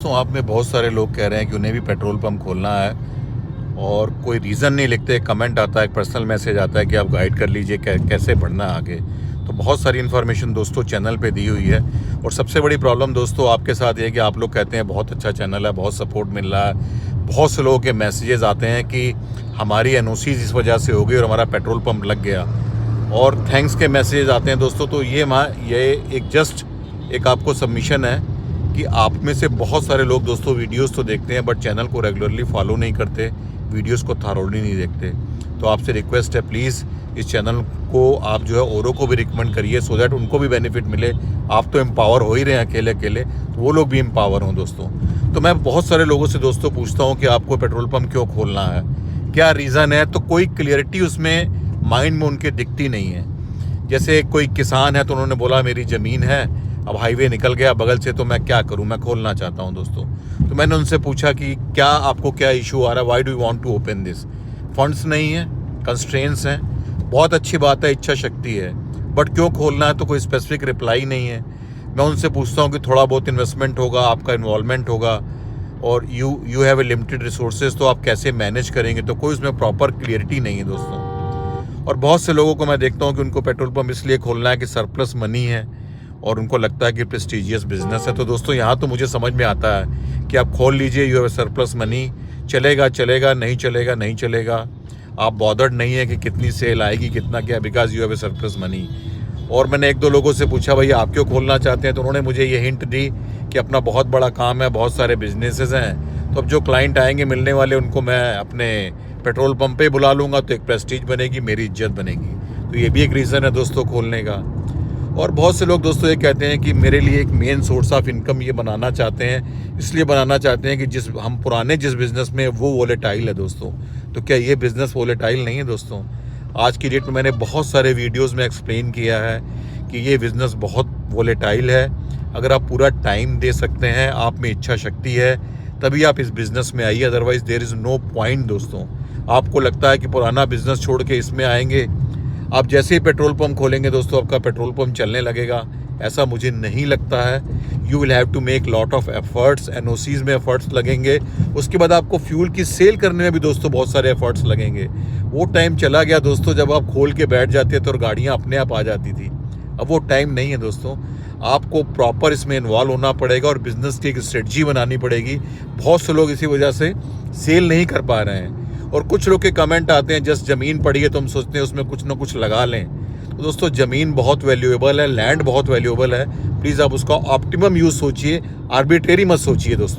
तो आप में बहुत सारे लोग कह रहे हैं कि उन्हें भी पेट्रोल पंप खोलना है और कोई रीज़न नहीं लिखते, कमेंट आता है, पर्सनल मैसेज आता है कि आप गाइड कर लीजिए कैसे बढ़ना है आगे। तो बहुत सारी इन्फॉर्मेशन दोस्तों चैनल पे दी हुई है और सबसे बड़ी प्रॉब्लम दोस्तों आपके साथ ये है कि आप लोग कहते हैं बहुत अच्छा चैनल है, बहुत सपोर्ट मिल रहा है, बहुत से लोगों के मैसेजेस आते हैं कि हमारी एनओसीज इस वजह से हो गई और हमारा पेट्रोल पंप लग गया और थैंक्स के मैसेजेस आते हैं दोस्तों। तो ये एक जस्ट एक आपको सबमिशन है कि आप में से बहुत सारे लोग दोस्तों वीडियोस तो देखते हैं बट चैनल को रेगुलरली फॉलो नहीं करते, वीडियोस को थॉरोली नहीं देखते। तो आपसे रिक्वेस्ट है प्लीज़ इस चैनल को आप जो है औरों को भी रिकमेंड करिए सो दैट उनको भी बेनिफिट मिले। आप तो एम्पावर हो ही रहे हैं अकेले अकेले, तो वो लोग भी एम्पावर हों दोस्तों। तो मैं बहुत सारे लोगों से दोस्तों पूछता हूँ कि आपको पेट्रोल पम्प क्यों खोलना है, क्या रीज़न है, तो कोई क्लियरिटी उसमें माइंड में उनके दिखती नहीं है। जैसे कोई किसान है तो उन्होंने बोला मेरी ज़मीन है, अब हाईवे निकल गया बगल से, तो मैं क्या करूं, मैं खोलना चाहता हूं दोस्तों। तो मैंने उनसे पूछा कि क्या आपको क्या इशू आ रहा है, why do you want to open this. Funds नहीं है, कंस्ट्रेंट्स हैं, बहुत अच्छी बात है, इच्छा शक्ति है, बट क्यों खोलना है, तो कोई स्पेसिफिक रिप्लाई नहीं है। मैं उनसे पूछता हूँ कि थोड़ा बहुत इन्वेस्टमेंट होगा, आपका इन्वॉल्वमेंट होगा और you have a limited resources, तो आप कैसे मैनेज करेंगे, तो कोई उसमें प्रॉपर क्लियरिटी नहीं है दोस्तों। और बहुत से लोगों को मैं देखता हूँ कि उनको पेट्रोल पंप इसलिए खोलना है कि सरप्लस मनी है और उनको लगता है कि प्रेस्टीजियस बिजनेस है। तो दोस्तों यहाँ तो मुझे समझ में आता है कि आप खोल लीजिए, यू हैव सरप्लस मनी, चलेगा चलेगा, नहीं चलेगा नहीं चलेगा, आप बॉदर्ड नहीं है कि कितनी सेल आएगी कितना क्या, because you have surplus money. और मैंने एक दो लोगों से पूछा भाई आप क्यों खोलना चाहते हैं, तो उन्होंने मुझे ये हिंट दी कि अपना बहुत बड़ा काम है, बहुत सारे बिजनेसेस हैं, तो अब जो क्लाइंट आएंगे मिलने वाले उनको मैं अपने पेट्रोल पंप पे बुला लूँगा, तो एक प्रेस्टीज बनेगी, मेरी इज्जत बनेगी। तो ये भी एक रीज़न है दोस्तों खोलने का। और बहुत से लोग दोस्तों ये कहते हैं कि मेरे लिए एक मेन सोर्स ऑफ इनकम ये बनाना चाहते हैं, इसलिए बनाना चाहते हैं कि जिस बिज़नेस में वो वोलेटाइल है दोस्तों। तो क्या ये बिज़नेस वोलेटाइल नहीं है दोस्तों? आज की डेट में मैंने बहुत सारे वीडियोस में एक्सप्लेन किया है कि ये बिज़नेस बहुत वोलेटाइल है। अगर आप पूरा टाइम दे सकते हैं, आप में इच्छा शक्ति है, तभी आप इस बिज़नेस में आइए, otherwise there is no point दोस्तों। आपको लगता है कि पुराना बिज़नेस छोड़ के इसमें आएंगे, आप जैसे ही पेट्रोल पंप खोलेंगे दोस्तों आपका पेट्रोल पंप चलने लगेगा, ऐसा मुझे नहीं लगता है। You will have to make lot of efforts, NOCs में एफर्ट्स लगेंगे, उसके बाद आपको फ्यूल की सेल करने में भी दोस्तों बहुत सारे एफर्ट्स लगेंगे। वो टाइम चला गया दोस्तों जब आप खोल के बैठ जाते थे और गाड़ियाँ अपने आप आ जाती थी। अब वो टाइम नहीं है दोस्तों, आपको प्रॉपर इसमें इन्वॉल्व होना पड़ेगा और बिज़नेस की एक स्ट्रेटजी बनानी पड़ेगी। बहुत से लोग इसी वजह से सेल नहीं कर पा रहे हैं। और कुछ लोग के कमेंट आते हैं जस्ट ज़मीन पड़ी है तो हम सोचते हैं उसमें कुछ ना कुछ लगा लें। तो दोस्तों ज़मीन बहुत वैल्यूएबल है, लैंड बहुत वैल्यूएबल है, प्लीज़ आप उसका ऑप्टिमम यूज़ सोचिए, आर्बिट्रेरी मत सोचिए दोस्तों।